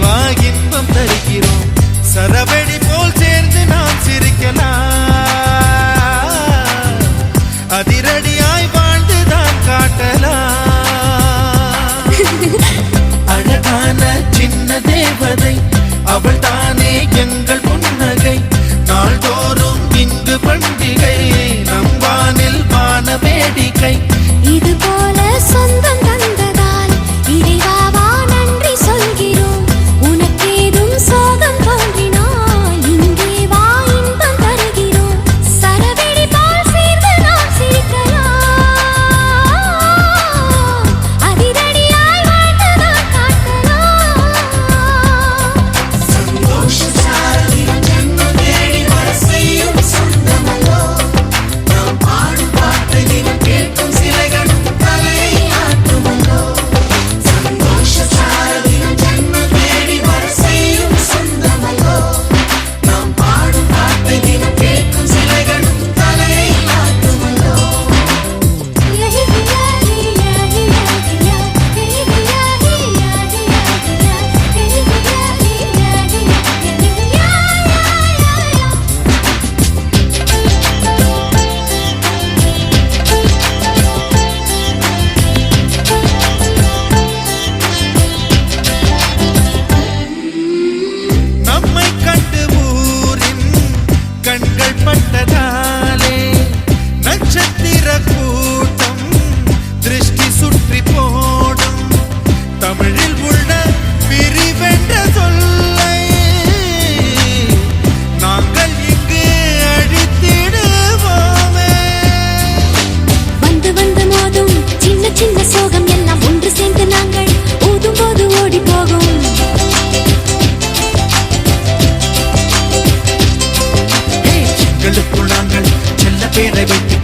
வா இன்பம் தருகிறோம் சரவெடி போல் சேர்ந்து நாம் சிரிக்கலாம் அதிரடியாய் வாழ்ந்துதான் காட்டலாம் அழகான சின்ன தேவதை அவள் தானே எங்கள் புன்னகை நாள்தோறும் இங்கு பண்டிகை நம் வானில் வான வேடிக்கை இது போல சொந்தம் தந்ததால் இறைவாவா நன்றி சொல்கிறோம் உனக்கேதும் சோகம் தோன்றினால் இங்கே வா இன்பம் தருகிறோம் சரவெடி போல் சேர்ந்து நாம் சிரிக்கலாம் அதிரடியாய் வாழ்ந்துதான் காட்டலாம் சந்தோஷ சாரதினம் ஜன்மம் தேடி வர செய்யும் சொந்தமல்லோ நாம் பாடும் பாட்டை தினம் கேட்கும் சிலைகளும் தலையை ஆட்டுமல்லோ சந்தோஷ சாரதினம் ஜன்மம் தேடி வர செய்யும் சொந்தமல்லோ நாம் பாடும் பாட்டை தினம் கேட்கும் சிலைகளும் தலையை ஆட்டுமல்லோ நம்மை கண்டு ஊரின் கண்கள் பட்டதாலே நட்சத்திர கூட்டம் திருஷ்டி சுற்றி போடும் தமிழில் உள்ள பிரிவென்ற சொல்லை நாங்கள் இங்கு அழித்திடுவோமே வந்து வந்து மோதும் சின்ன சின்ன சோகம் எல்லாம் ஒன்று சேர்ந்து நாங்கள் ஊதும் போது ஓடி போகும் எங்களுக்குள் நாங்கள் செல்ல பேரை வைத்து